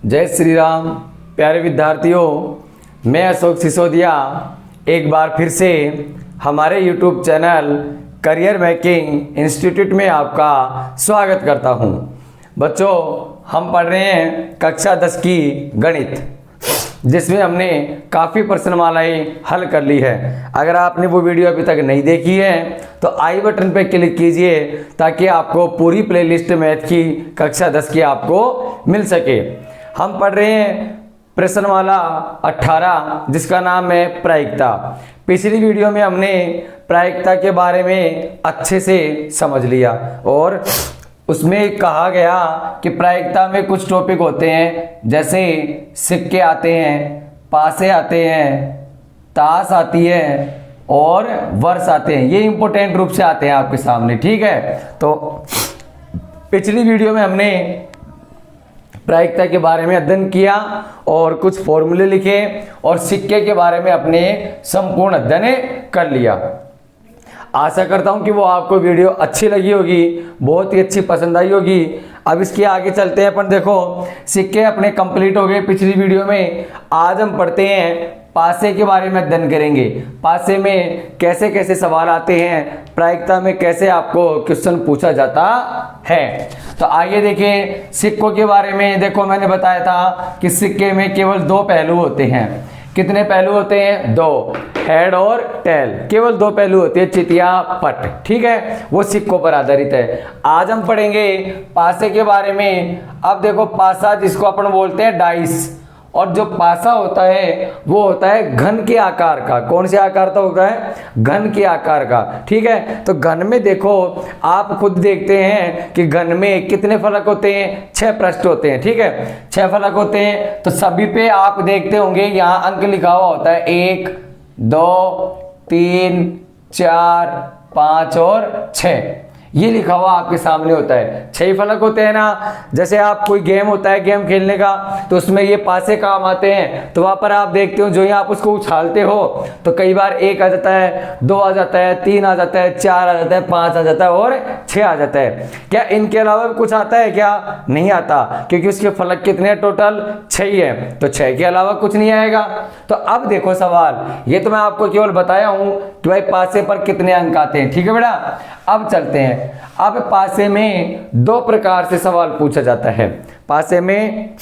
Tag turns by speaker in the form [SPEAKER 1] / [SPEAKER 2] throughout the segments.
[SPEAKER 1] जय श्री राम। प्यारे विद्यार्थियों, मैं अशोक सिसोदिया एक बार फिर से हमारे YouTube channel career making institute में आपका स्वागत करता हूं। बच्चों, हम पढ़ रहे हैं कक्षा 10 की गणित, जिसमें हमने काफ़ी प्रश्नमालाएं हल कर ली है। अगर आपने वो वीडियो अभी तक नहीं देखी है तो आई बटन पर क्लिक कीजिए ताकि आपको पूरी प्लेलिस्ट मैथ की कक्षा 10 की आपको मिल सके। हम पढ़ रहे हैं प्रश्नमाला 18, जिसका नाम है प्रायिकता। पिछली वीडियो में हमने प्रायिकता के बारे में अच्छे से समझ लिया और उसमें कहा गया कि प्रायिकता में कुछ टॉपिक होते हैं, जैसे सिक्के आते हैं, पासे आते हैं, ताश आती है और वर्ष आते हैं। ये इंपॉर्टेंट रूप से आते हैं आपके सामने, ठीक है। तो पिछली वीडियो में हमने प्रायिकता के बारे में अध्ययन किया और कुछ फॉर्मूले लिखे और सिक्के के बारे में अपने संपूर्ण अध्ययन कर लिया। आशा करता हूं कि वो आपको वीडियो अच्छी लगी होगी, बहुत ही अच्छी पसंद आई होगी। अब इसके आगे चलते हैं। अपन देखो, सिक्के अपने कंप्लीट हो गए पिछली वीडियो में। आज हम पढ़ते हैं पासे के बारे में अध्ययन करेंगे। पासे में कैसे कैसे सवाल आते हैं, प्रायिकता में कैसे आपको क्वेश्चन पूछा जाता है। तो आइए देखें सिक्कों के बारे में। देखो, मैंने बताया था कि सिक्के में केवल दो पहलू होते हैं। कितने पहलू होते हैं? दो, हेड और टेल। केवल दो पहलू होते हैं, चितिया पट, ठीक है। वो सिक्कों पर आधारित है। आज हम पढ़ेंगे पासे के बारे में। अब देखो, पासा जिसको अपन बोलते हैं डाइस, और जो पासा होता है वो होता है घन के आकार का। कौन से आकार का होता है? घन के आकार का, ठीक है। तो घन में देखो, आप खुद देखते हैं कि घन में कितने फलक होते हैं? 6 पृष्ठ होते हैं, ठीक है। 6 फलक होते हैं। तो सभी पे आप देखते होंगे यहाँ अंक लिखा हुआ होता है 1, 2, 3, 4, 5 और 6। ये लिखा हुआ आपके सामने होता है। 6 फलक होते हैं ना। जैसे आप कोई गेम होता है, गेम खेलने का, तो उसमें ये पासे काम आते हैं। तो वहां पर आप देखते हो, जो ही आप उसको उछालते हो तो कई बार 1 आ जाता है, 2 आ जाता है, 3 आ जाता है, 4 आ जाता है, 5 आ जाता है और 6 आ जाता है। क्या इनके अलावा कुछ आता है? क्या नहीं आता, क्योंकि उसके फलक कितने हैं? टोटल 6 ही है। तो 6 के अलावा कुछ नहीं आएगा। तो अब देखो सवाल, ये तो मैं आपको केवल बताया हूं कि भाई पासे पर कितने अंक आते हैं, ठीक है बेटा। अब चलते हैं। अब पासे में 2 प्रकार से सवाल पूछा जाता है। पासे में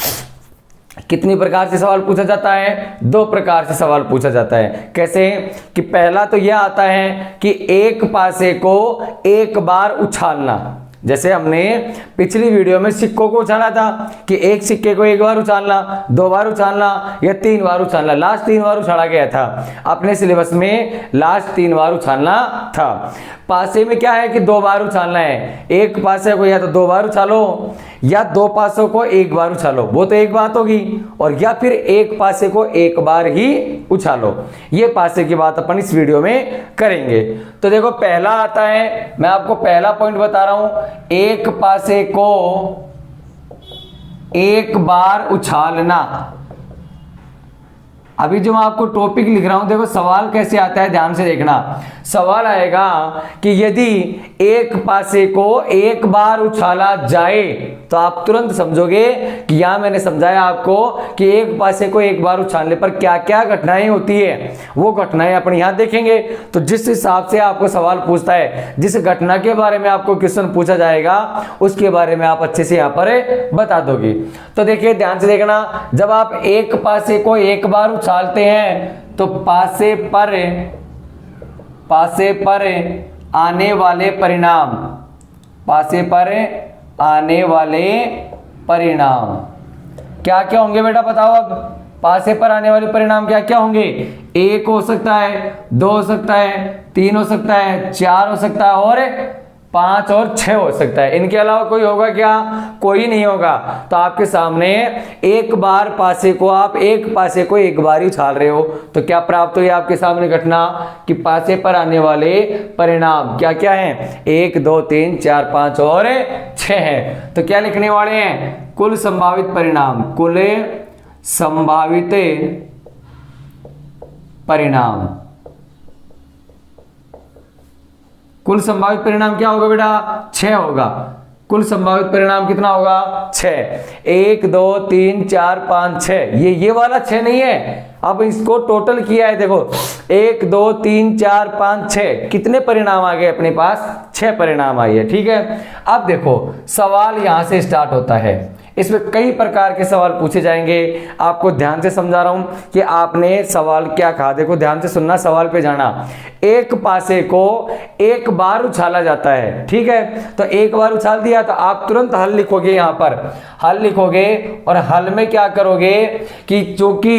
[SPEAKER 1] कितनी प्रकार से सवाल पूछा जाता है? 2 प्रकार से सवाल पूछा जाता है। कैसे? कि पहला तो यह आता है कि एक पासे को एक बार उछालना। जैसे हमने पिछली वीडियो में सिक्कों को उछाला था कि एक सिक्के को 1 बार उछालना, 2 बार उछालना या 3 बार उछालना। लास्ट 3 बार उछाला गया था अपने सिलेबस में, लास्ट 3 बार उछालना था। पासे में क्या है कि 2 बार उछालना है। एक पासे को या तो 2 बार उछालो या 2 पासों को 1 बार उछालो, वो तो एक बात होगी। और या फिर एक पासे को 1 बार ही उछालो। ये पासे की बात अपन इस वीडियो में करेंगे। तो देखो, पहला आता है, मैं आपको पहला पॉइंट बता रहा हूं, एक पासे को 1 बार उछालना। अभी जो मैं आपको टॉपिक लिख रहा हूं, देखो सवाल कैसे आता है, ध्यान से देखना। सवाल आएगा कि यदि एक पासे को 1 बार उछाला जाए, तो आप तुरंत समझोगे कि यहां मैंने समझाया आपको कि एक पासे को 1 बार उछालने पर क्या क्या घटनाएं होती है। वो घटनाएं अपन यहां देखेंगे। तो जिस हिसाब से आपको सवाल पूछता है, जिस घटना के बारे में आपको क्वेश्चन पूछा जाएगा, उसके बारे में आप अच्छे से यहां पर बता दोगे। तो देखिए, ध्यान से देखना। जब आप एक पासे को 1 बार उछालते हैं तो पासे पर आने वाले परिणाम, पासे पर आने वाले परिणाम क्या क्या होंगे बेटा? बताओ। अब पासे पर आने वाले परिणाम क्या क्या होंगे? 1 हो सकता है, 2 हो सकता है, 3 हो सकता है, 4 हो सकता है और 5 और 6 हो सकता है। इनके अलावा कोई होगा क्या? कोई नहीं होगा। तो आपके सामने एक बार पासे को, आप एक पासे को 1 बार ही उछाल रहे हो, तो क्या प्राप्त हुई आपके सामने घटना? कि पासे पर आने वाले परिणाम क्या क्या हैं? 1, 2, 3, 4, 5 और 6 है। तो क्या लिखने वाले हैं? कुल संभावित परिणाम। कुल संभावित परिणाम। कुल संभावित परिणाम क्या होगा बेटा? 6 होगा। कुल संभावित परिणाम कितना होगा 6। 1 2 3 4 5 6, ये वाला 6 नहीं है, अब इसको टोटल किया है। देखो 1 2 3 4 5 6, कितने परिणाम आ गए अपने पास, 6 परिणाम आई है। ठीक है, अब देखो सवाल यहां से स्टार्ट होता है, इसमें कई प्रकार के सवाल पूछे जाएंगे। आपको ध्यान से समझा रहा हूं कि आपने सवाल क्या कहा, देखो ध्यान से सुनना, सवाल पे जाना। एक पासे को एक बार उछाला जाता है, ठीक है, तो एक बार उछाल दिया तो आप तुरंत हल लिखोगे, यहां पर हल लिखोगे और हल में क्या करोगे कि चूंकि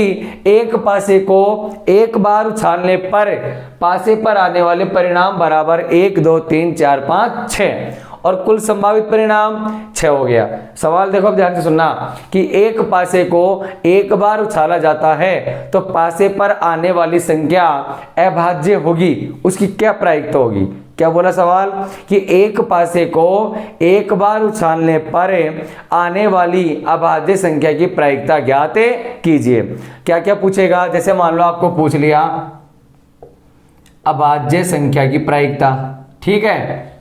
[SPEAKER 1] एक पासे को एक बार उछालने पर पासे पर आने वाले परिणाम बराबर 1 2 3 4 5 6 और कुल संभावित परिणाम 6 हो गया। सवाल देखो अब ध्यान से सुनना कि एक पासे को एक बार उछाला जाता है तो पासे पर आने वाली संख्या अभाज्य होगी, उसकी क्या प्रायिकता होगी। क्या बोला सवाल कि एक पासे को एक बार उछालने पर आने वाली अभाज्य संख्या की प्रायिकता ज्ञात कीजिए। क्या क्या पूछेगा, जैसे मान लो आपको पूछ लिया अभाज्य संख्या की प्रायिकता, ठीक है,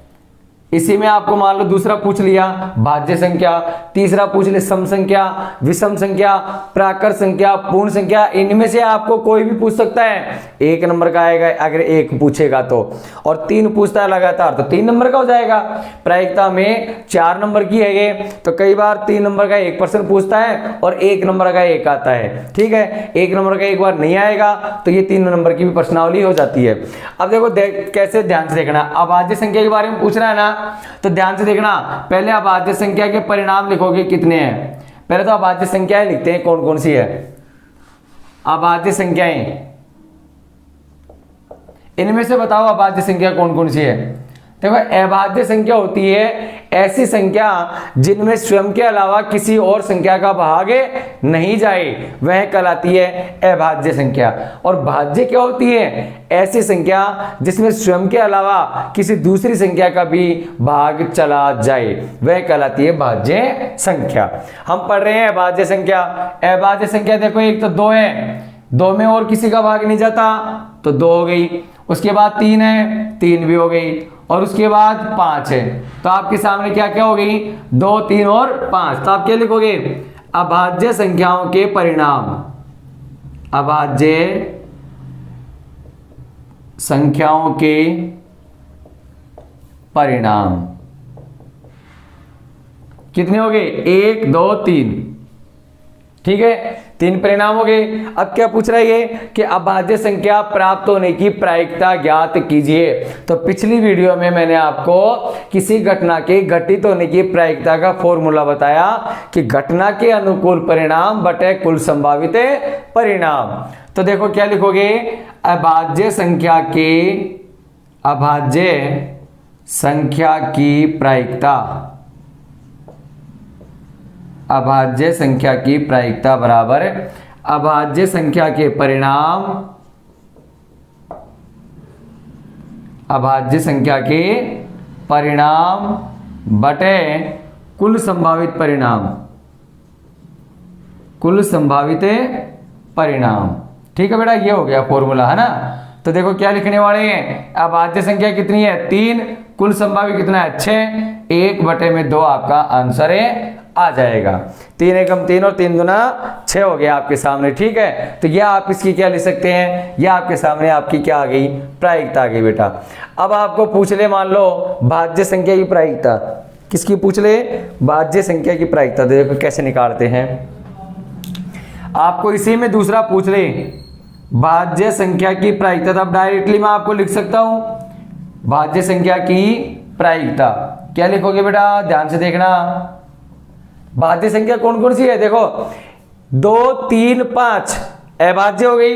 [SPEAKER 1] इसी में आपको मान लो दूसरा पूछ लिया भाज्य संख्या, तीसरा पूछ ले सम संख्या, विषम संख्या, प्राकर संख्या, पूर्ण संख्या, इनमें से आपको कोई भी पूछ सकता है। 1 नंबर का आएगा अगर 1 पूछेगा तो, और 3 पूछता है लगातार तो 3 नंबर का हो जाएगा। प्रायिकता में 4 नंबर की है ये, तो कई बार 3 नंबर का 1% पूछता है और 1 नंबर का 1 आता है, ठीक है। 1 नंबर का एक बार नहीं आएगा तो ये 3 नंबर की भी प्रश्नावली हो जाती है। अब देखो कैसे ध्यान से देखना, अभाज्य संख्या के बारे में पूछ रहा है ना, तो ध्यान से देखना, पहले अभाज्य संख्या के परिणाम लिखोगे कितने हैं। पहले तो अभाज्य संख्याएं लिखते हैं कौन कौन सी है। अभाज्य संख्याएं, इनमें से बताओ अभाज्य संख्या कौन कौन सी है। देखो अभाज्य संख्या होती है ऐसी संख्या जिनमें स्वयं के अलावा किसी और संख्या का भाग नहीं जाए, वह कहलाती है अभाज्य संख्या। और भाज्य क्या होती है, ऐसी संख्या जिसमें स्वयं के अलावा किसी दूसरी संख्या का भी भाग चला जाए, वह कहलाती है भाज्य संख्या। हम पढ़ रहे हैं अभाज्य संख्या। अभाज्य संख्या देखो एक तो 2 है, 2 में और किसी का भाग नहीं जाता तो 2 हो गई, उसके बाद 3 है, 3 भी हो गई, और उसके बाद 5 है, तो आपके सामने क्या क्या हो गई 2 3 और 5। तो आप क्या लिखोगे, अभाज्य संख्याओं के परिणाम, अभाज्य संख्याओं के परिणाम कितने हो गए 1 2 3, ठीक है, 3 परिणाम हो गए। अब क्या पूछ रहा है ये कि अभाज्य संख्या प्राप्त होने की प्रायिकता ज्ञात कीजिए। तो पिछली वीडियो में मैंने आपको किसी घटना के घटित होने की प्रायिकता का फॉर्मूला बताया कि घटना के अनुकूल परिणाम बटे कुल संभावित परिणाम। तो देखो क्या लिखोगे, अभाज्य संख्या की प्रायिकता, अभाज्य संख्या की प्रायिकता बराबर अभाज्य संख्या के परिणाम, अभाज्य संख्या के परिणाम बटे कुल संभावित परिणाम, कुल संभावित परिणाम। ठीक है बेटा, ये हो गया फॉर्मूला, है ना। तो देखो क्या लिखने वाले हैं, अभाज्य संख्या कितनी है 3, कुल संभावित कितना है 6, 1/2 आपका आंसर आ जाएगा। 3 एकम 3 और 3 गुना 6 हो गया आपके सामने, ठीक है। तो यह आप इसकी क्या लिख सकते हैं, यह आपके सामने आपकी क्या आ गई, प्रायिकता आ गई बेटा। अब आपको पूछ ले मान लो भाज्य संख्या की प्रायिकता, किसकी पूछ ले, भाज्य संख्या की प्रायिकता। देखो कैसे निकालते हैं, आपको इसी में दूसरा पूछ ले भाज्य संख्या की प्रायिकता, तब डायरेक्टली मैं आपको लिख सकता हूं भाज्य संख्या की प्रायिकता। क्या लिखोगे बेटा, ध्यान से देखना, भाज्य संख्या कौन कौन सी है, देखो 2 3 5 अभाज्य हो गई।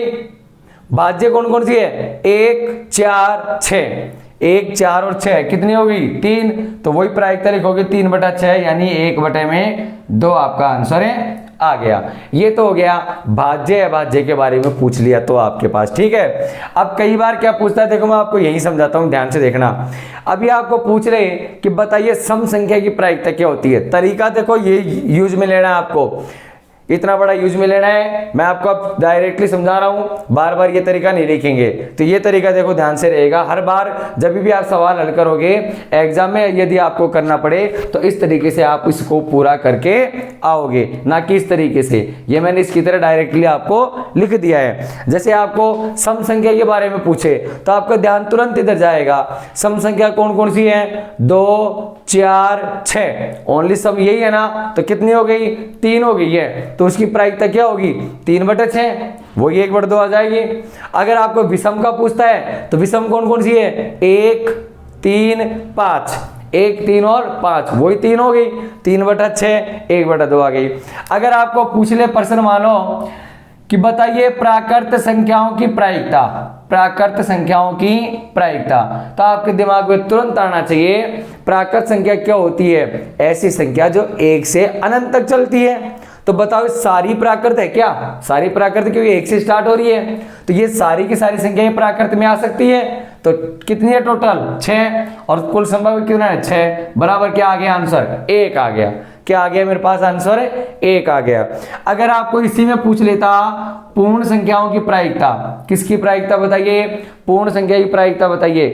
[SPEAKER 1] भाज्य कौन कौन सी है 1 4 6, 1 4 और 6 कितनी हो गई 3, तो वही प्रायिकता लिखोगे 3/6 यानी 1/2 आपका आंसर है आ गया। ये तो हो गया भाज्य अभाज्य के बारे में पूछ लिया तो आपके पास, ठीक है। अब कई बार क्या पूछता है, देखो मैं आपको यही समझाता हूं, ध्यान से देखना। अभी आपको पूछ रहे कि बताइए सम संख्या की प्रायिकता क्या होती है। तरीका देखो ये यूज में लेना है आपको। इतना बड़ा यूज में लेना है। मैं आपको अब डायरेक्टली समझा रहा हूं, बार बार ये तरीका नहीं लिखेंगे। तो ये तरीका देखो ध्यान से रहेगा, हर बार जब भी आप सवाल हल करोगे एग्जाम में यदि आपको करना पड़े तो इस तरीके से आप इसको पूरा करके आओगे, ना कि इस तरीके से। ये मैंने इसकी तरह डायरेक्टली आपको लिख दिया है। जैसे आपको सम संख्या के बारे में पूछे तो आपका ध्यान तुरंत इधर जाएगा। सम संख्या कौन कौन सी है? 2 4 6, ओनली सम यही है ना, तो कितनी हो गई? 3 हो गई है। तो उसकी प्रायिकता क्या होगी? 3/6, वही 1/2 आ जाएगी। अगर आपको विषम का पूछता है तो विषम कौन कौन सी है? 1 3 5, 1 3 और 5, वही 3 हो गई, 3/6, 1/2 आ गई। अगर आपको पूछ ले प्रश्न मानो कि बताइए प्राकृत संख्याओं की प्रायिकता, प्राकृत संख्याओं की प्रायिकता, तो आपके दिमाग में तुरंत आना चाहिए प्राकृत संख्या क्या होती है? ऐसी संख्या जो 1 से अनंत तक चलती है। तो बताओ सारी प्राकृत है क्या? सारी प्राकृत क्योंकि 1 से स्टार्ट हो रही है, तो ये सारी की सारी संख्याएं प्राकृत में आ सकती है। तो कितनी है टोटल? 6, और कुल संभव कितना है? 6, बराबर क्या आ गया आंसर? 1 आ गया। क्या आ गया मेरे पास आंसर? 1 आ गया। अगर आपको इसी में पूछ लेता पूर्ण संख्याओं की प्रायिकता, किसकी प्रायिकता बताइए? पूर्ण संख्या की प्रायिकता बताइए।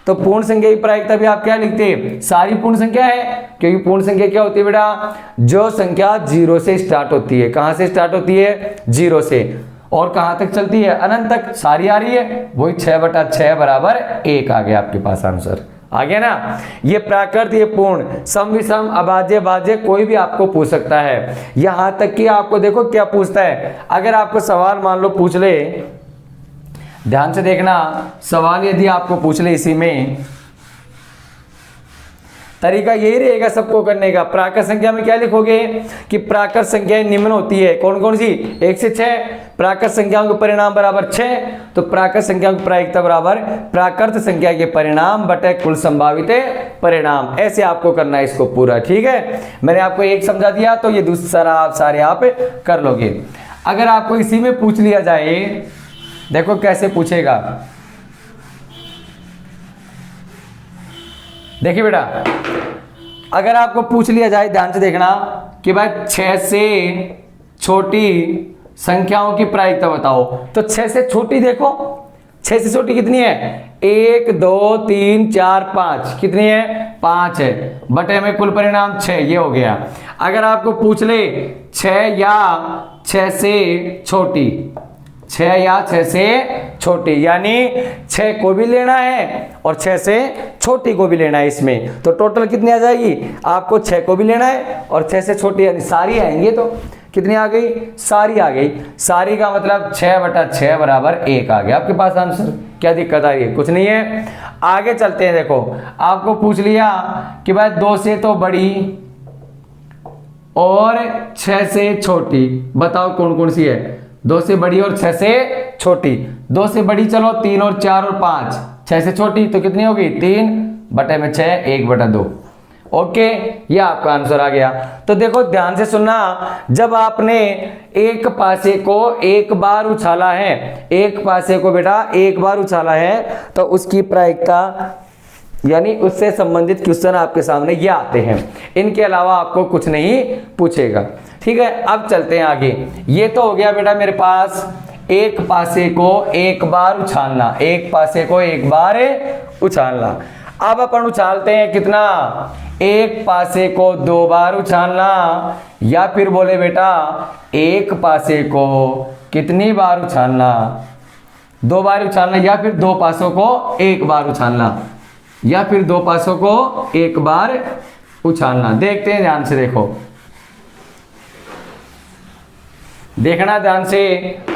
[SPEAKER 1] तो पूर्ण संख्या की प्रायिकता भी आप क्या लिखते? सारी पूर्ण संख्या है, क्योंकि पूर्ण संख्या क्या होती है बेटा? जो संख्या 0 से स्टार्ट होती है। कहां से स्टार्ट होती है? 0 से, और कहां तक चलती है? अनंत तक। सारी आ रही है, वही 6/6 बराबर 1 आ गया आपके पास आंसर। आ गया ना? ये प्राकृत, ये पूर्ण, सम विषम, अभाज्य भाज्य कोई भी आपको पूछ सकता है। यहां तक कि आपको देखो क्या पूछता है। अगर आपको सवाल मान लो पूछ ले, ध्यान से देखना, सवाल यदि आपको पूछ ले इसी में, तरीका यही रहेगा सबको करने का। प्राकृत संख्या में क्या लिखोगे कि प्राकृत संख्याएं निम्न होती है। कौन कौन सी? 1 से 6। प्राकृत संख्याओं के परिणाम बराबर 6, तो प्राकृत संख्याओं की प्रायिकता बराबर प्राकृत संख्या के परिणाम बटे कुल संभावित परिणाम। ऐसे आपको करना है इसको पूरा, ठीक है? मैंने आपको एक समझा दिया, तो ये दूसरा आप सारे आप कर लोगे। अगर आपको इसी में पूछ लिया जाए, देखो कैसे पूछेगा। देखिए बेटा, अगर आपको पूछ लिया जाए, ध्यान से देखना कि भाई 6 से छोटी संख्याओं की प्रायिकता बताओ, तो 6 से छोटी देखो, 6 से छोटी कितनी है? 1 2 3 4 5, कितनी है? 5 है, बटे में कुल परिणाम 6, ये हो गया। अगर आपको पूछ ले 6 या 6 से छोटी, 6 या 6 से छोटी, यानी 6 को भी लेना है और 6 से छोटी को भी लेना है इसमें, तो टोटल कितनी आ जाएगी? आपको 6 को भी लेना है और 6 से छोटी, यानी सारी आएंगे। तो कितनी आ गई? सारी आ गई। सारी का मतलब 6/6 बराबर 1 आ गया आपके पास आंसर। क्या दिक्कत आ रही है? कुछ नहीं है। आगे चलते हैं। देखो आपको पूछ लिया कि भाई 2 से तो बड़ी और 6 से छोटी, बताओ कौन कौन सी है? 2 से बड़ी और 6 से छोटी। 2 से बड़ी चलो 3 और 4 और 5, 6 से छोटी तो कितनी होगी? 3/6, 1/2। ओके, ये आपका आंसर आ गया। तो देखो ध्यान से सुनना, जब आपने एक पासे को एक बार उछाला है, एक पासे को बेटा एक बार उछाला है, तो उसकी प्रायिकता यानी उससे संबंधित क्वेश्चन आपके सामने ये आते हैं। इनके अलावा आपको कुछ नहीं पूछेगा, ठीक है? अब चलते हैं आगे। ये तो हो गया बेटा मेरे पास एक पासे को एक बार उछालना, एक पासे को एक बार उछालना। अब अपन उछालते हैं कितना? एक पासे को 2 बार उछालना, या फिर बोले बेटा एक पासे को कितनी बार उछालना? 2 बार उछालना, या फिर 2 पासों को एक बार उछालना, या फिर 2 पासों को एक बार उछालना। देखते हैं ध्यान से, देखो देखना ध्यान से।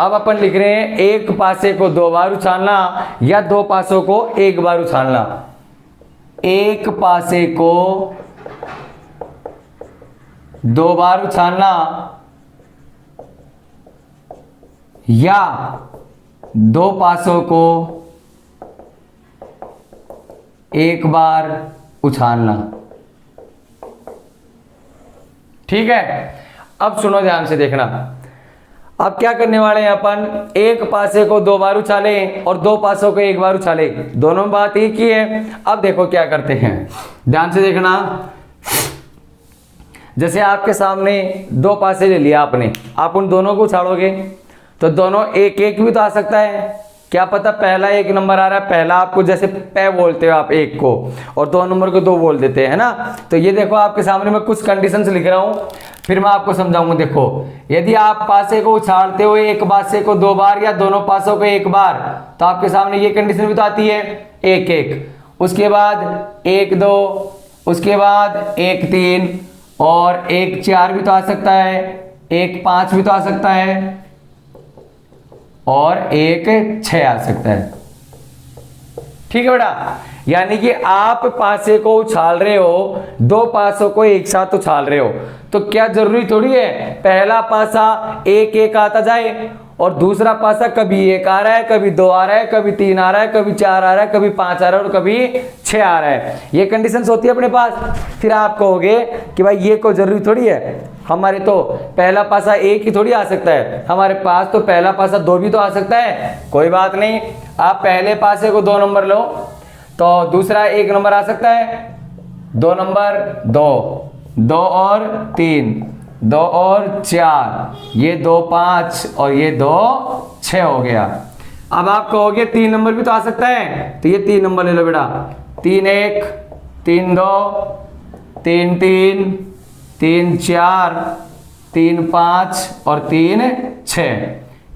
[SPEAKER 1] अब अपन लिख रहे हैं एक पासे को 2 बार उछालना या 2 पासों को एक बार उछालना। एक पासे को 2 बार उछालना या 2 पासों को एक बार उछालना, ठीक है? अब सुनो ध्यान से देखना। अब क्या करने वाले हैं अपन? एक पासे को 2 बार उछाले और 2 पासों को एक बार उछाले, दोनों में बात एक ही है। अब देखो क्या करते हैं, ध्यान से देखना। जैसे आपके सामने दो पासे ले लिया आपने, आप उन दोनों को उछालोगे तो दोनों एक एक भी तो आ सकता है। क्या पता पहला एक नंबर आ रहा है, पहला आपको जैसे पै बोलते हो आप एक को, और दो नंबर को दो बोल देते हैं ना। तो ये देखो आपके सामने मैं कुछ कंडीशंस लिख रहा हूँ, फिर मैं आपको समझाऊंगा। देखो यदि आप पासे को उछालते हो एक पासे को दो बार या दोनों पासों को एक बार, तो आपके सामने ये कंडीशन भी तो आती है, एक एक, उसके बाद एक दो, उसके बाद एक तीन, और एक चार भी तो आ सकता है, एक पांच भी तो आ सकता है, और एक 6 आ सकता है। ठीक है बेटा, यानी कि आप पासे को उछाल रहे हो, दो पासों को एक साथ उछाल रहे हो, तो क्या जरूरी थोड़ी है पहला पासा एक एक आता जाए और दूसरा पासा कभी एक आ रहा है, कभी दो आ रहा है, कभी तीन आ रहा है, कभी चार आ रहा है, कभी पांच आ रहा है और कभी 6 आ रहा है। ये कंडीशंस होती है अपने पास। फिर आप कहोगे कि भाई ये कोई जरूरी थोड़ी है, हमारे तो पहला पासा एक ही थोड़ी आ सकता है, हमारे पास तो पहला पासा दो भी तो आ सकता है। कोई बात नहीं, आप पहले पासे को 2 नंबर लो तो दूसरा 1 नंबर आ सकता है, 2 नंबर 2, 2 और 3, 2 और 4, ये 2 5 और ये 2 6 हो गया। अब आप कहोगे 3 नंबर भी तो आ सकता है, तो ये 3 नंबर ले लो बेटा, 3 1, 3 2, 3 3, 3 4, 3 5 और 3 6।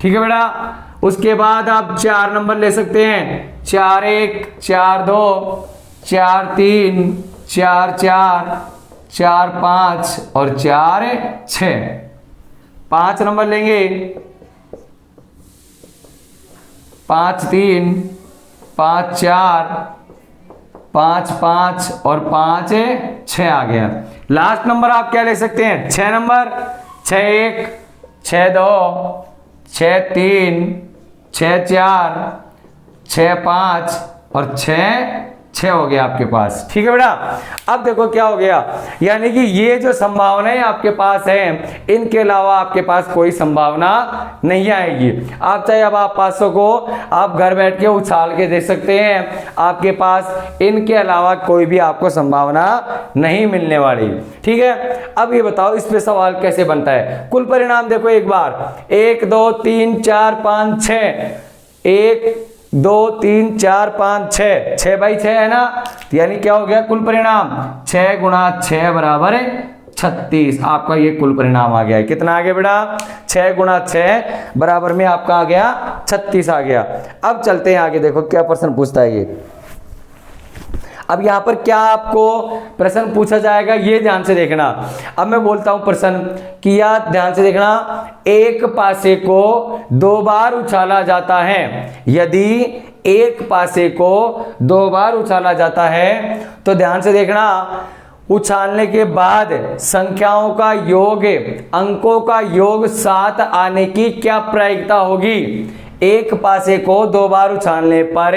[SPEAKER 1] ठीक है बेटा, उसके बाद आप 4 नंबर ले सकते हैं, 4 1, 4 2, 4 3, 4 4, 4 5 और 4 6। 5 नंबर लेंगे, 5 3, 5 4, 5 5 और 5 6 आ गया। लास्ट नंबर आप क्या ले सकते हैं, 6 नंबर, 6 1, 6 2, 6 3, 6 4, 6 5 और 6 हो गया आपके पास। ठीक है बेटा, अब देखो क्या हो गया, यानी कि ये जो संभावनाएं आपके पास है, इनके अलावा आपके पास कोई संभावना नहीं आएगी। आप चाहे अब आप पासों को आप घर बैठ के उछाल के दे सकते हैं, आपके पास इनके अलावा कोई भी आपको संभावना नहीं मिलने वाली। ठीक है, अब ये बताओ इस पे सवाल कैसे बनता है। कुल परिणाम देखो एक बार, 1 2 3 4 5 6, 1 2 3 4 5 6, 6 बाई 6 है ना, यानी क्या हो गया कुल परिणाम, 6 गुणा 6 बराबर 36। आपका ये कुल परिणाम आ गया है। कितना आ गया बेटा, 6 गुणा 6 बराबर में आपका आ गया 36 आ गया। अब चलते हैं आगे, देखो क्या प्रश्न पूछता है ये। अब यहां पर क्या आपको प्रश्न पूछा जाएगा ये ध्यान से देखना। अब मैं बोलता हूं प्रश्न कि या ध्यान से देखना, एक पासे को 2 बार उछाला जाता है। यदि एक पासे को 2 बार उछाला जाता है तो ध्यान से देखना, उछालने के बाद संख्याओं का योग, अंकों का योग 7 आने की क्या प्रायिकता होगी। एक पासे को 2 बार उछालने पर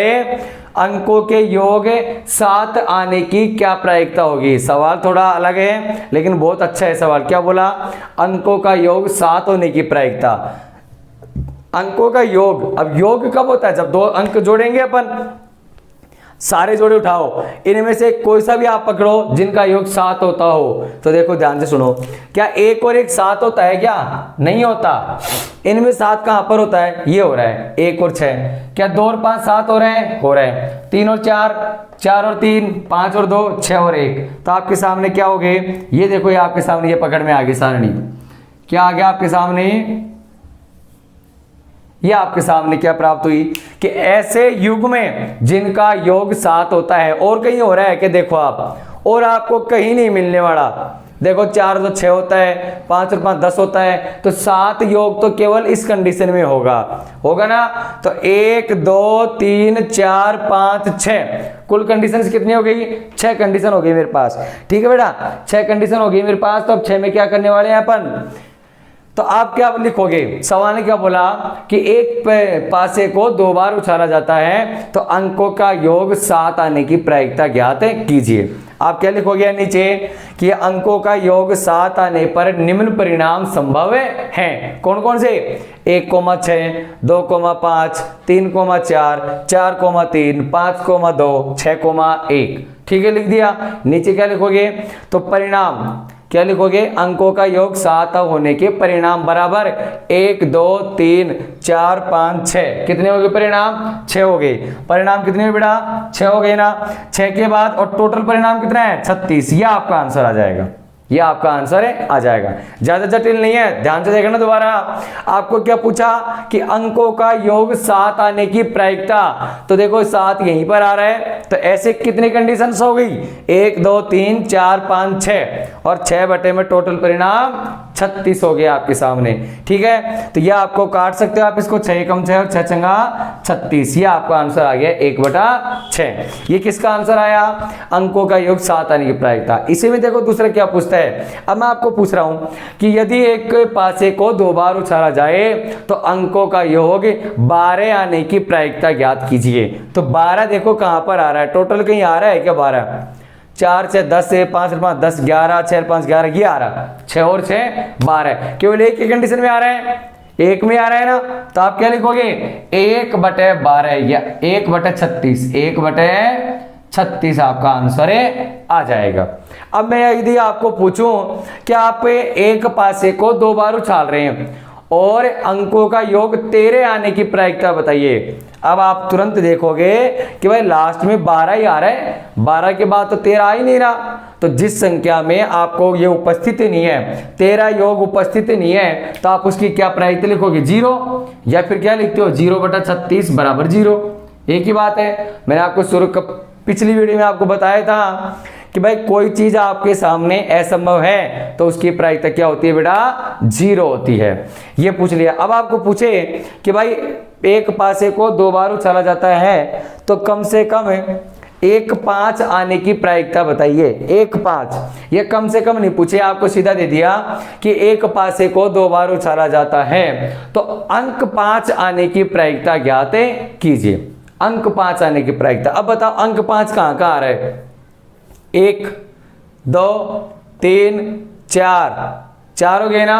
[SPEAKER 1] अंकों के योग 7 आने की क्या प्रायिकता होगी। सवाल थोड़ा अलग है लेकिन बहुत अच्छा है सवाल। क्या बोला, अंकों का योग 7 होने की प्रायिकता। अंकों का योग, अब योग कब होता है, जब 2 अंक जोड़ेंगे अपन, सारे जोड़े उठाओ, इनमें से कोई सा भी आप पकड़ो जिनका योग 7 होता हो। तो देखो ध्यान से सुनो, क्या 1 और 1 7 होता है क्या, नहीं होता। इनमें 7 कहां पर होता है, ये हो रहा है 1 और 6। क्या 2 और 5 7 हो रहे हैं, हो रहे हैं। 3 और 4, 4 और 3, 5 और 2, 6 और 1। तो आपके सामने क्या हो गए, ये देखो, ये आपके सामने ये पकड़ में आ गई सारणी। क्या आ गया आपके सामने, यह आपके सामने क्या प्राप्त हुई कि ऐसे युग में जिनका योग 7 होता है, और कहीं हो रहा है कि देखो आप, और आपको कहीं नहीं मिलने वाला। देखो 4 तो 6 होता है, 5 और 5 10 होता है, तो 7 योग तो केवल इस कंडीशन में होगा ना। तो 1 2 3 4 5 6 कुल कंडीशन कितनी हो गई, 6 कंडीशन हो गई मेरे पास। ठीक है बेटा, 6 कंडीशन हो गई मेरे पास। तो अब 6 में क्या करने वाले हैं अपन, तो आप क्या लिखोगे, सवाल ने क्या बोला कि एक पासे को 2 बार उछाला जाता है तो अंकों का योग 7 आने की प्रायिकता ज्ञात कीजिए। आप क्या लिखोगे नीचे कि अंकों का योग 7 आने पर निम्न परिणाम संभव हैं। कौन कौन से, 1,6, 2,5, 3,4, 4,3, 5,2, 6,1। ठीक है, लिख दिया। नीचे क्या लिखोगे, तो परिणाम क्या लिखोगे, अंकों का योग 7 होने के परिणाम बराबर 1 2 3 4 5 6। कितने हो गए परिणाम, 6 हो गए। परिणाम कितने हुए बेटा, 6 हो गए ना। 6 के बाद और टोटल परिणाम कितना है, 36। यह आपका आंसर आ जाएगा, ये आपका आंसर है, आ जाएगा। ज्यादा जटिल नहीं है, ध्यान से देखना दोबारा। आपको क्या पूछा कि अंकों का योग 7 आने की प्रायिकता, तो देखो 7 यहीं पर आ रहा है, तो ऐसे कितनी कंडीशंस हो गई, 1 2 3 4 5 6 और 6 बटे में टोटल परिणाम 36 हो गया आपके सामने। ठीक है, तो यह आपको काट सकते हो आप इसको, 6 कम 6 और 6 चंगा 36। ये आपका आंसर आ गया 1/6। ये किसका आंसर आया, अंकों का योग 7 आने की प्रायिकता। इसी में देखो दूसरा क्या पूछता है। अब मैं आपको पूछ रहा हूं कि यदि एक पासे को 2 बार उछाला जाए तो अंकों का योग 12 आने की प्रायिकता ज्ञात कीजिए। तो 12 देखो कहां पर आ रहा है, टोटल कहीं आ रहा है क्या, 12 4 6 10 से 5 5 10 11 6 5 11 ये आ रहा, 6 और 6 12, केवल एक ही कंडीशन में आ रहा है, एक में आ रहा है ना। तो आप क्या लिखोगे, 1/12 या 1/36, 1/36 आपका आंसर है, आ जाएगा। अब मैं यदि आपको पूछूं कि आप एक पासे को 2 बार उछाल रहे हैं और अंकों का योग 13 आने की प्रायिकता बताइए। अब आप तुरंत देखोगे कि भाई लास्ट में 12 ही आ रहा है, 12 के बाद तो 13 आ ही नहीं रहा। तो जिस संख्या में आपको ये उपस्थिति नहीं है, 13 योग उपस्थिति नहीं है, तो आप उसकी क्या प्रायिकता लिखोगे, 0, या फिर क्या लिखते हो 0/36 बराबर 0। एक ही बात है, मैंने आपको पिछली वीडियो में आपको बताया था कि भाई कोई चीज आपके सामने असंभव है तो उसकी प्रायिकता क्या होती है बेटा, 0 होती है। ये पूछ लिया। अब आपको पूछे कि भाई एक पासे को 2 बार उछाला जाता है तो कम से कम 1/5 आने की प्रायिकता बताइए। 1/5, ये कम से कम नहीं पूछे, आपको सीधा दे दिया कि एक पासे को 2 बार उछाला जाता है तो अंक 5 आने की प्रायिकता ज्ञात कीजिए। अंक 5 आने की प्रायिकता। अब बताओ अंक 5 कहां कहां आ रहा है, 1 2 3 4 हो गए ना,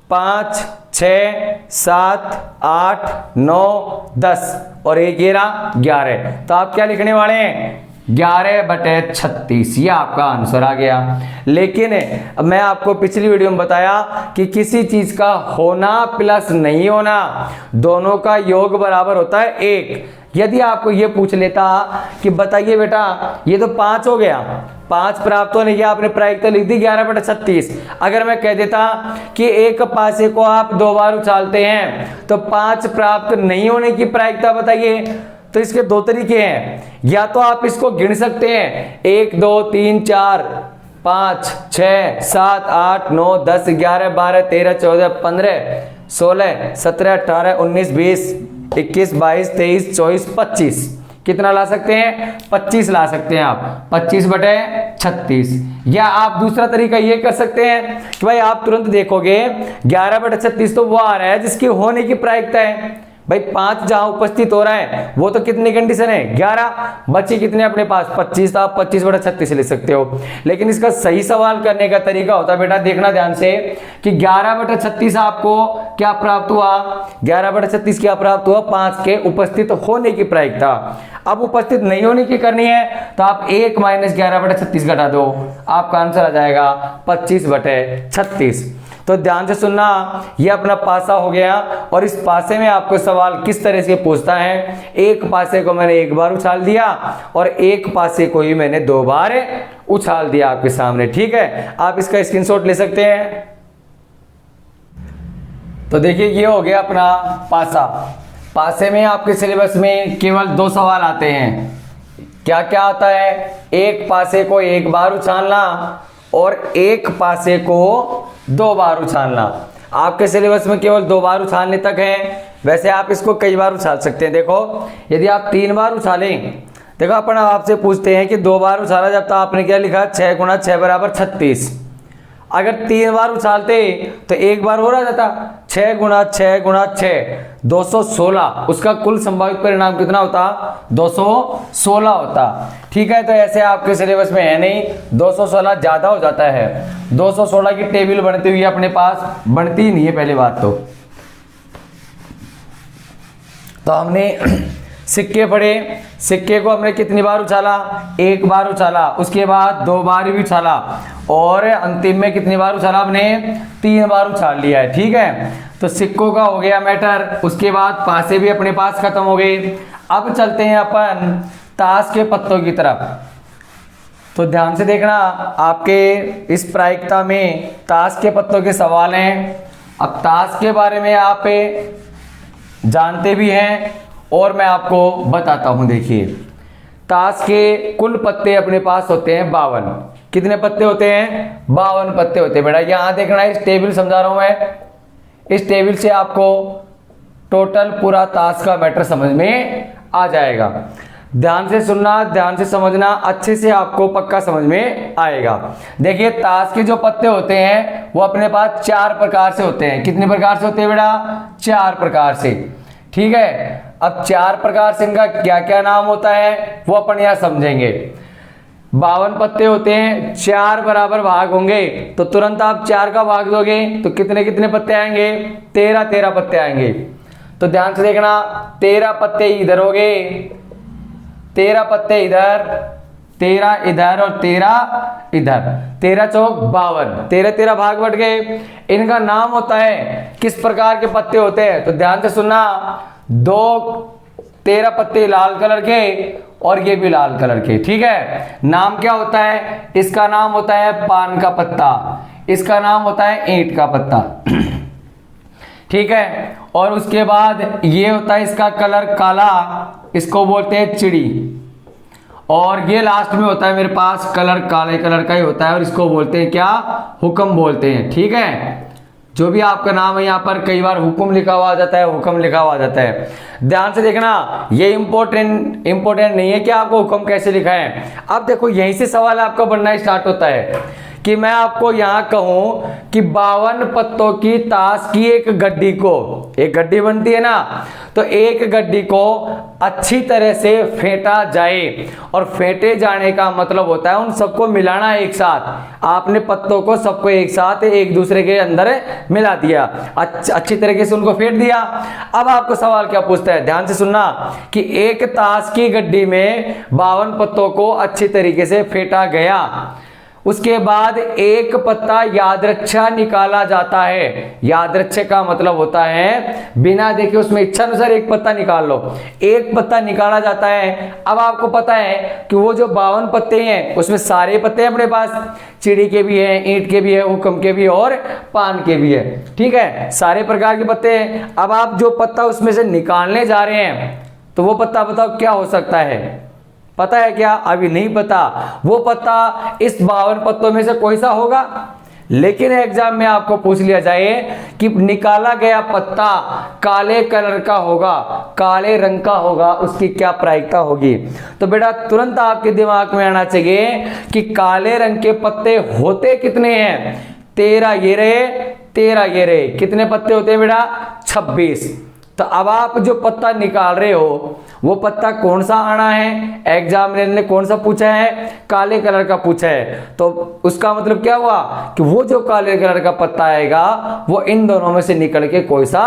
[SPEAKER 1] 5 6 7 8 9 10 और 1 11। तो आप क्या लिखने वाले हैं, 11/36। ये आपका आंसर आ गया। लेकिन मैं आपको पिछली वीडियो में बताया कि किसी चीज का होना प्लस नहीं होना, दोनों का योग बराबर होता है 1। यदि आपको ये पूछ लेता कि बताइए बेटा ये तो 5 हो गया, 5 प्राप्त होने की आपने प्रायिकता लिख दी 11/36। अगर मैं कह देता कि एक पासे को आप 2 बार उछालते हैं तो 5 प्राप्त नहीं होने की प्रायिकता बताइए, तो इसके 2 तरीके हैं। या तो आप इसको गिन सकते हैं, 1 2 3 4 5 6 7 8 9 10 11 12 13 14 15 16 17 18 19 20 21 22 23 24 25। कितना ला सकते हैं, 25 ला सकते हैं आप, 25/36। या आप दूसरा तरीका ये कर सकते हैं कि भाई आप तुरंत देखोगे 11/36 तो वो आ रहा है जिसकी होने की प्रायिकता है। भाई 5 जहां उपस्थित हो रहा है वो तो कितनी कंडीशन है, 11, बची कितने अपने पास 25, तो आप 25/36 ले सकते हो। लेकिन इसका सही सवाल करने का तरीका होता है बेटा, देखना ध्यान से कि 11/36 आपको क्या प्राप्त हुआ, 11/36 क्या प्राप्त हुआ, 5 के उपस्थित होने की प्रायिकता। अब उपस्थित नहीं होने की करनी है तो आप 1 - 11/36 घटा दो, आपका आंसर आ जाएगा 25/36। तो ध्यान से सुनना, ये अपना पासा हो गया। और इस पासे में आपको सवाल किस तरह से पूछता है, एक पासे को मैंने 1 बार उछाल दिया और एक पासे को ही मैंने 2 बार उछाल दिया आपके सामने। ठीक है, आप इसका स्क्रीनशॉट ले सकते हैं। तो देखिए ये हो गया अपना पासा। पासे में आपके सिलेबस में केवल 2 सवाल आते हैं। क्या क्या आता है, एक पासे को 1 बार उछालना और एक पासे को 2 बार उछालना। आपके सिलेबस में केवल 2 बार उछालने तक है, वैसे आप इसको कई बार उछाल सकते हैं। देखो यदि आप 3 बार उछालें, देखो अपन आपसे पूछते हैं कि 2 बार उछाला जब, तो आपने क्या लिखा, 6 × 6 = 36। अगर 3 बार उछालते तो 1 बार हो रहा जाता, 6 × 6 × 6 216। उसका कुल संभावित परिणाम कितना होता, 216 होता। ठीक है, तो ऐसे आपके सिलेबस में है नहीं, 216 ज्यादा हो जाता है। 216 की टेबल बनती हुई अपने पास बनती ही नहीं है पहली बात तो हमने सिक्के पड़े, सिक्के को हमने कितनी बार उछाला, एक बार उछाला, उसके बाद 2 बार भी उछाला और अंतिम में कितनी बार उछाला हमने, 3 बार उछाल लिया है। ठीक है, तो सिक्कों का हो गया मैटर। उसके बाद पासे भी अपने पास खत्म हो गए। अब चलते हैं अपन ताश के पत्तों की तरफ। तो ध्यान से देखना, आपके इस प्रायिकता में ताश के पत्तों के सवाल हैं। अब ताश के बारे में आप जानते भी हैं और मैं आपको बताता हूं। देखिए, ताश के कुल पत्ते अपने पास होते हैं 52। कितने पत्ते होते हैं, 52 पत्ते होते हैं बेटा। यहां देखना, इस टेबल समझा रहा हूं मैं, इस टेबल से आपको टोटल पूरा ताश का मैटर समझ में आ जाएगा। ध्यान से सुनना, ध्यान से समझना, अच्छे से आपको पक्का समझ में आएगा। देखिए, ताश के जो पत्ते होते हैं वो अपने पास 4 प्रकार से होते हैं। कितने प्रकार से होते हैं बेटा, 4 प्रकार से। ठीक है, अब 4 प्रकार से इनका क्या क्या नाम होता है वो अपन यहां समझेंगे। 52 पत्ते होते हैं, 4 बराबर भाग होंगे, तो तुरंत आप 4 का भाग दोगे तो कितने कितने पत्ते आएंगे, 13 पत्ते आएंगे। तो ध्यान से देखना, 13 पत्ते इधर हो गए, 13 पत्ते इधर, 13 इधर और 13 इधर, 13 चौक 52, 13 भाग बढ़ गए। इनका नाम होता है, किस प्रकार के पत्ते होते हैं, तो ध्यान से सुनना। 13 पत्ते लाल कलर के और ये भी लाल कलर के। ठीक है, नाम क्या होता है, इसका नाम होता है पान का पत्ता, इसका नाम होता है ईंट का पत्ता। ठीक है, और उसके बाद ये होता है इसका कलर काला, इसको बोलते हैं चिड़ी। और ये लास्ट में होता है मेरे पास कलर काले कलर का ही होता है और इसको बोलते हैं क्या, हुक्म बोलते हैं। ठीक है, जो भी आपका नाम है यहाँ पर कई बार हुक्म लिखा हुआ आ जाता है, हुक्म लिखा हुआ आ जाता है। ध्यान से देखना, ये इंपॉर्टेंट नहीं है कि आपको हुक्म कैसे लिखा है। अब देखो, यहीं से सवाल आपका बनना स्टार्ट होता है कि मैं आपको यहां कहूं कि 52 पत्तों की ताश की एक गड्डी को, एक गड्डी बनती है ना, तो एक गड्डी को अच्छी तरह से फेंटा जाए। और फेंटे जाने का मतलब होता है उन सबको मिलाना एक साथ। आपने पत्तों को सबको एक साथ एक दूसरे के अंदर मिला दिया, अच्छी तरीके से उनको फेंट दिया। अब आपको सवाल क्या पूछता है, ध्यान से सुनना, कि एक ताश की गड्डी में 52 पत्तों को अच्छी तरीके से फेंटा गया। उसके बाद एक पत्ता यादृच्छा निकाला जाता है। यादृच्छा का मतलब होता है बिना देखे उसमें इच्छा अनुसार एक पत्ता निकाल लो, एक पत्ता निकाला जाता है। अब आपको पता है कि वो जो 52 पत्ते हैं उसमें सारे पत्ते हैं अपने पास, चिड़ी के भी है, ईंट के भी है, हुक्म के भी है और पान के भी है। ठीक है, सारे प्रकार के पत्ते हैं। अब आप जो पत्ता उसमें से निकालने जा रहे हैं तो वो पत्ता बताओ क्या हो सकता है, पता है क्या, अभी नहीं पता। वो पत्ता इस 52 पत्तों में से कोई सा होगा। लेकिन एग्जाम में आपको पूछ लिया जाए कि निकाला गया पत्ता काले कलर का होगा, काले रंग का होगा, उसकी क्या प्रायिकता होगी। तो बेटा तुरंत आपके दिमाग में आना चाहिए कि काले रंग के पत्ते होते कितने हैं, 13 ये रहे, 13 ये रहे। कितने पत्ते होते हैं बेटा, 26। तो अब आप जो पत्ता निकाल रहे हो वो पत्ता कौन सा आना है, एग्जामिनर ने कौन सा पूछा है, काले कलर का पूछा है। तो उसका मतलब क्या हुआ कि वो जो काले कलर का पत्ता आएगा वो इन दोनों में से निकल के कोई सा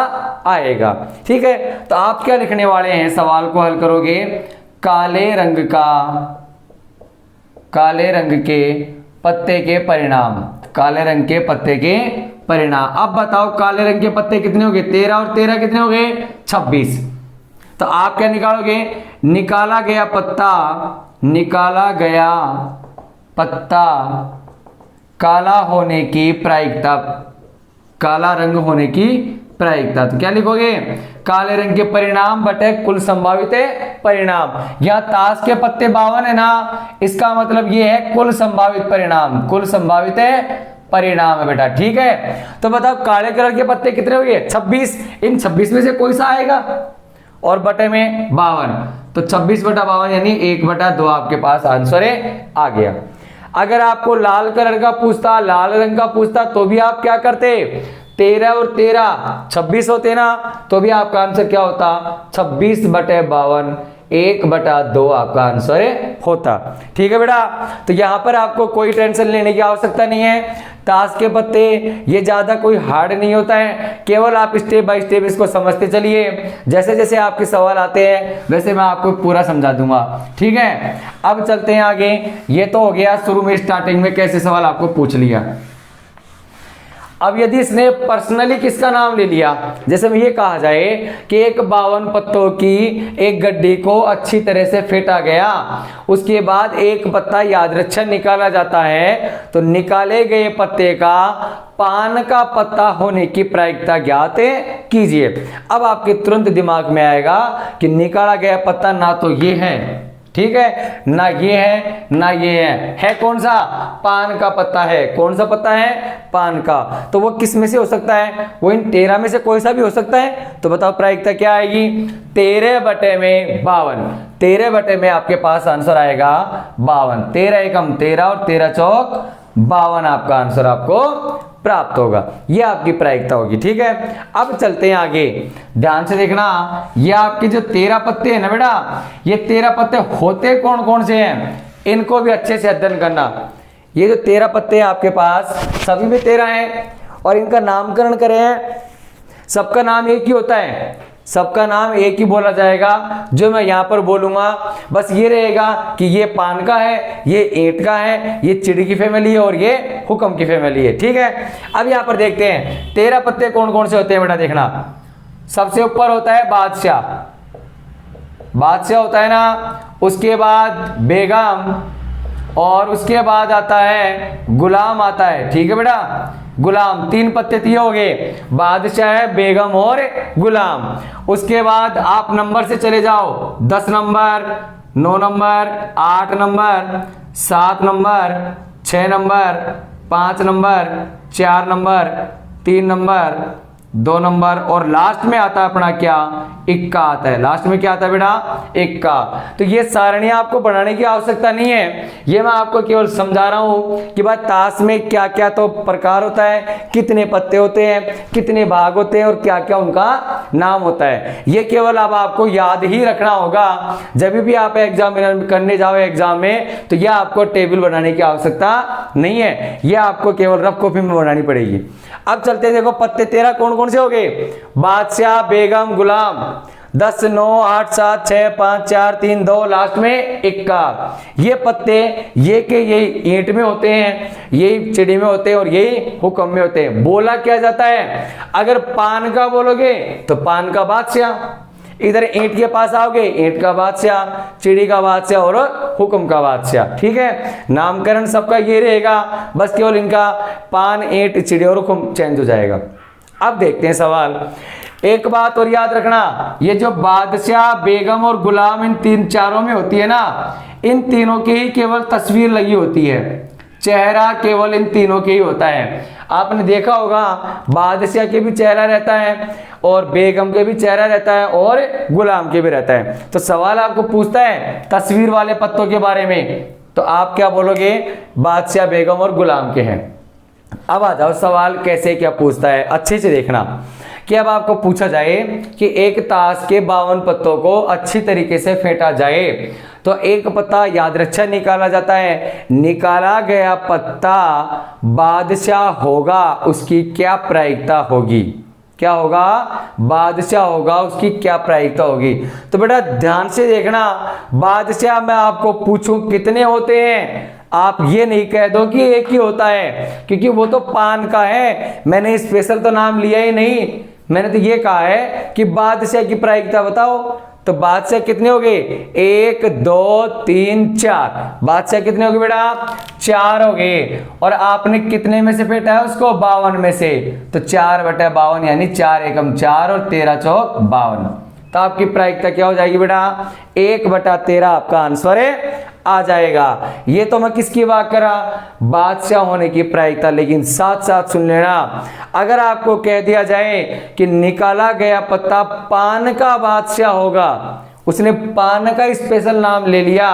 [SPEAKER 1] आएगा। ठीक है, तो आप क्या लिखने वाले हैं, सवाल को हल करोगे, काले रंग के पत्ते के परिणाम, काले रंग के पत्ते के परिणाम। अब बताओ काले रंग के पत्ते कितने हो गए, 13 और 13 कितने हो गए, 26। तो आप क्या निकालोगे, निकाला गया पत्ता काला होने की प्रायिकता, काला रंग होने की प्रायिकता। तो क्या लिखोगे, काले रंग के परिणाम बटे कुल संभावित परिणाम। यहां ताश के पत्ते 52 है ना, इसका मतलब ये है कुल संभावित परिणाम, कुल संभावित परिणाम है बेटा। ठीक है, तो बताओ काले कलर के पत्ते कितने हो गए, 26। इन 26 में से कोई सा आएगा और बटे में 52, तो 26/52 यानी 1/2 आपके पास आंसर आ गया। अगर आपको लाल कलर का पूछता, लाल रंग का पूछता तो भी आप क्या करते, 13 और 13 26 होते ना, तो भी आपका आंसर क्या होता, 26/52 1/2 आपका आंसर होता। ठीक है बेटा, तो यहाँ पर आपको कोई टेंशन लेने की आवश्यकता नहीं है। ताश के पत्ते ये ज़्यादा कोई हार्ड नहीं होता है, केवल आप स्टेप बाय स्टेप इसको समझते चलिए। जैसे जैसे आपके सवाल आते हैं वैसे मैं आपको पूरा समझा दूंगा। ठीक है, अब चलते हैं आगे। ये तो हो गया शुरू में स्टार्टिंग में कैसे सवाल आपको पूछ लिया। अब यदि इसने पर्सनली किसका नाम ले लिया, जैसे में ये कहा जाए कि एक 52 पत्तों की एक गड्डी को अच्छी तरह से फेंटा गया, उसके बाद एक पत्ता यादृच्छिक निकाला जाता है, तो निकाले गए पत्ते का पान का पत्ता होने की प्रायिकता ज्ञात कीजिए। अब आपके तुरंत दिमाग में आएगा कि निकाला गया पत्ता ना तो ये है, ठीक है, ना ये है ना ये है कौन सा? पान का पत्ता है। कौन सा पत्ता है? पान का। तो वो किस में से हो सकता है? वो इन 13 में से कोई सा भी हो सकता है। तो बताओ प्रायिकता क्या आएगी? 13/52। 13 में आपके पास आंसर आएगा 52। 13 एकम 13 और 13 चौक 52 आपका आंसर आपको प्राप्त होगा। ये आपकी प्रायिकता होगी। ठीक है, अब चलते हैं आगे। ध्यान से देखना, ये आपके जो 13 पत्ते हैं ना बेटा, ये 13 पत्ते होते कौन कौन से हैं, इनको भी अच्छे से अध्ययन करना। ये जो 13 पत्ते हैं आपके पास, सभी में 13 हैं और इनका नामकरण करें, सबका नाम एक ही होता है, सबका नाम एक ही बोला जाएगा। जो मैं यहाँ पर बोलूंगा बस ये रहेगा कि ये पान का है, ये ईंट का है, ये चिड़ी की फैमिली है और ये हुक्म की फैमिली है। ठीक है, अब यहाँ पर देखते हैं 13 पत्ते कौन कौन से होते हैं बेटा। देखना, सबसे ऊपर होता है बादशाह, बादशाह होता है ना, उसके बाद बेगम और उसके बाद आता है गुलाम आता है। ठीक है बेटा, गुलाम, 3 पत्ते दिए हो गए, बादशाह, बेगम और गुलाम। उसके बाद आप नंबर से चले जाओ, 10 number, 9 number, 8 number, 7 number, 6 number, 5 number, 4 number, 3 number, 2 number और लास्ट में आता है अपना क्या? इक्का आता है। लास्ट में क्या आता है बेटा? इक्का। तो ये सारणियां आपको बनाने की आवश्यकता नहीं है, ये मैं आपको केवल समझा रहा हूं कि भाई ताश में क्या क्या तो प्रकार होता है, कितने पत्ते होते हैं, कितने भाग होते हैं और क्या क्या उनका नाम होता है। ये केवल अब आपको याद ही रखना होगा। जब भी आप एग्जाम करने जाओ एग्जाम में, तो यह आपको टेबल बनाने की आवश्यकता नहीं है, यह आपको केवल रफ कॉपी में बनानी पड़ेगी। अब चलते हैं, देखो पत्ते 13 कौन कौन से हो गए? बादशाह, बेगम, गुलाम। 10, 9, 8, 7, 6, 5, 4, 3, 2, लास्ट में इक्का। ये पत्ते ये के यही ईंट में होते हैं, यही चिड़ी में होते हैं और यही हुक्म में होते हैं। बोला क्या जाता है? अगर पान का बोलोगे तो पान का बादशाह, इधर ईंट के पास आओगे, ईंट का बादशाह, चिड़ी का बादशाह और हुक्म का बादशाह। ठीक है, नामकरण सबका ये रहेगा, बस केवल इनका पान, ईंट, चिड़ी और हुक्म चेंज हो जाएगा। अब देखते हैं सवाल। एक बात और याद रखना, ये जो बादशाह, बेगम और गुलाम इन 3-4 में होती है ना, इन तीनों की ही केवल तस्वीर लगी होती है, चेहरा केवल इन तीनों के ही होता है। आपने देखा होगा बादशाह के भी चेहरा रहता है और बेगम के भी चेहरा रहता है और गुलाम के भी रहता है। तो सवाल आपको पूछता है तस्वीर वाले पत्तों के बारे में, तो आप क्या बोलोगे? बादशाह, बेगम और गुलाम के हैं। अब आ जाओ सवाल कैसे क्या पूछता है, अच्छे से देखना कि अब आपको पूछा जाए कि एक ताश के 52 पत्तों को अच्छी तरीके से फेंटा जाए, तो एक पत्ता यादृच्छिक निकाला जाता है, निकाला गया पत्ता बादशाह होगा, उसकी क्या प्रायिकता होगी? क्या होगा? बादशाह होगा, उसकी क्या प्रायिकता होगी? तो बेटा ध्यान से देखना, बादशाह मैं आपको पूछूं कितने होते हैं, आप ये नहीं कह दो कि एक ही होता है, क्योंकि वो तो पान का है, मैंने स्पेशल तो नाम लिया ही नहीं, मैंने तो ये कहा है कि बादशाह की प्रायिकता बताओ। तो बादशाह कितने हो गए? 1, 2, 3, 4। बादशाह कितने हो गए बेटा? 4 हो गए। और आपने कितने में से फेंटा है उसको? 52 में से। तो 4/52 यानी 4 एकम 4 और 13 चौक 52। तो आपकी प्रायिकता क्या हो जाएगी बेटा? 1/13 आपका आंसर है आ जाएगा। ये तो मैं किसकी बात कर रहा? बादशाह होने की प्रायिकता। लेकिन साथ साथ सुन लेना, अगर आपको कह दिया जाए कि निकाला गया पत्ता पान का बादशाह होगा, उसने पान का स्पेशल नाम ले लिया,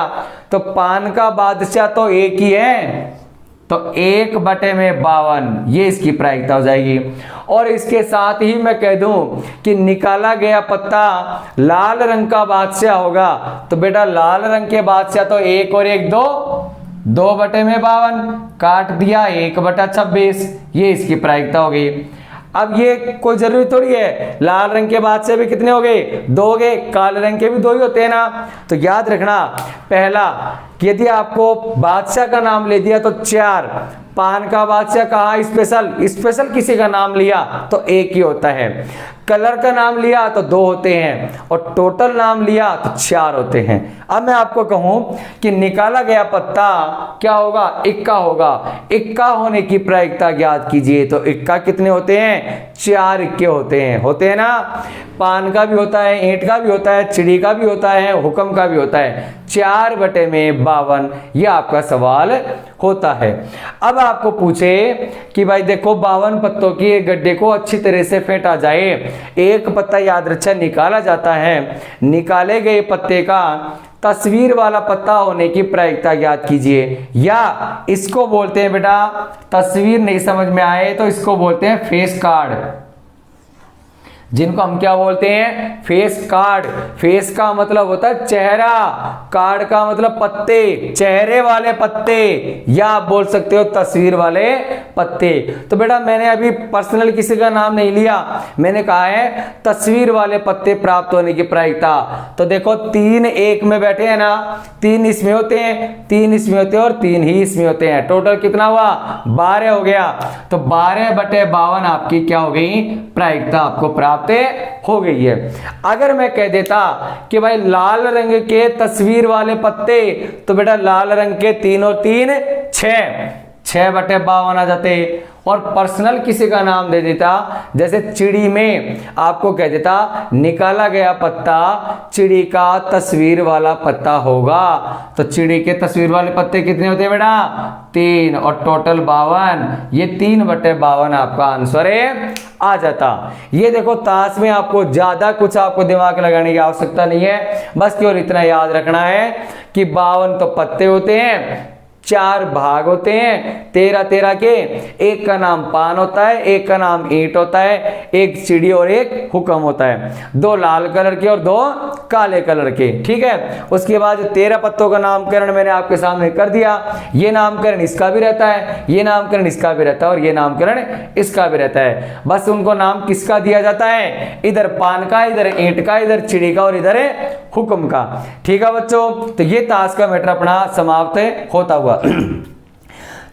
[SPEAKER 1] तो पान का बादशाह तो एक ही है, तो 1/52 ये इसकी प्रायिकता हो जाएगी। और इसके साथ ही मैं कह दूं कि निकाला गया पत्ता लाल रंग का बादशाह होगा, तो बेटा लाल रंग के बादशाह तो 1 और 1 2, 2/52 काट दिया 1/26, ये इसकी प्रायिकता हो गई। अब ये कोई जरूरी थोड़ी है, लाल रंग के बादशाह भी कितने हो गए, 2 हो गए, काले रंग के भी 2 ही होते हैं ना। तो याद रखना, पहला यदि आपको बादशाह का नाम ले दिया तो 4, पान का बादशाह कहा स्पेशल किसी का नाम लिया तो 1 ही होता है, कलर का नाम लिया तो 2 होते हैं, और टोटल नाम लिया तो 4 होते हैं। अब मैं आपको कहूं कि निकाला गया पत्ता क्या होगा, इक्का होगा। इक्का होने की प्रायिकता ज्ञात कीजिए, तो इक्का कितने होते हैं, 4 इक्के होते हैं ना। पान का भी होता है, ईंट का भी होता है, चिड़ी का भी होता है, हुक्म का भी होता है। 4/52 ये आपका सवाल होता है। अब आपको पूछे कि भाई देखो 52 पत्तों की एक गड्ढे को अच्छी तरह से फेंटा जाए, एक पत्ता याद रक्षा निकाला जाता है, निकाले गए पत्ते का तस्वीर वाला पत्ता होने की प्रायिकता ज्ञात कीजिए। या इसको बोलते हैं बेटा, तस्वीर नहीं समझ में आए तो इसको बोलते हैं फेस कार्ड, जिनको हम क्या बोलते हैं, फेस कार्ड। फेस का मतलब होता है चेहरा, कार्ड का मतलब पत्ते, चेहरे वाले पत्ते, या आप बोल सकते हो तस्वीर वाले पत्ते। तो बेटा मैंने अभी पर्सनल किसी का नाम नहीं लिया, मैंने कहा है तस्वीर वाले पत्ते प्राप्त होने की प्रायिकता। तो देखो 3 1 में बैठे हैं ना, 3 इसमें होते हैं, 3 इसमें होते हैं और 3 ही इसमें होते हैं। टोटल कितना हुआ, 12 हो गया। तो 12/52 आपकी क्या हो गई, प्रायिकता आपको प्राप्त हो गई है। अगर मैं कह देता कि भाई लाल रंग के तस्वीर वाले पत्ते, तो बेटा लाल रंग के 3 और 3 6/52 आ जाते। और पर्सनल किसी का नाम दे देता, जैसे चिड़ी में आपको कह देता निकाला गया पत्ता चिड़ी का तस्वीर वाला पत्ता होगा, तो चिड़ी के तस्वीर वाले पत्ते कितने होते हैं बेटा, 3 और टोटल 52, ये 3/52 आपका आंसर है आ जाता। ये देखो ताश में आपको ज्यादा कुछ आपको दिमाग लगाने की आवश्यकता नहीं है, बस केवल इतना याद रखना है कि 52 तो पत्ते होते हैं, 4 भाग होते हैं 13 के, एक का नाम पान होता है, एक का नाम ईंट होता है, एक चिड़ी और एक हुक्म होता है, 2 लाल कलर के और 2 काले कलर के। ठीक है, उसके बाद 13 पत्तों का नामकरण मैंने आपके सामने कर दिया। ये नामकरण इसका भी रहता है, ये नामकरण इसका भी रहता है, और ये नामकरण इसका भी रहता है। बस उनको नाम किसका दिया जाता है, इधर पान का, इधर ईंट का, इधर चिड़ी का और इधर हुक्म का। ठीक है बच्चों, तो ये ताश का मैटर अपना समाप्त होता हुआ।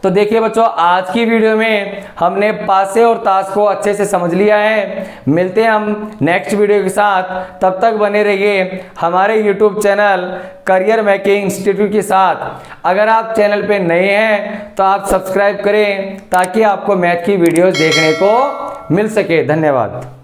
[SPEAKER 1] तो देखिए बच्चों, आज की वीडियो में हमने पासे और ताश को अच्छे से समझ लिया है। मिलते हैं हम नेक्स्ट वीडियो के साथ, तब तक बने रहिए हमारे YouTube channel career making institute के साथ। अगर आप चैनल पे नए हैं तो आप सब्सक्राइब करें ताकि आपको मैथ की वीडियोस देखने को मिल सके। धन्यवाद।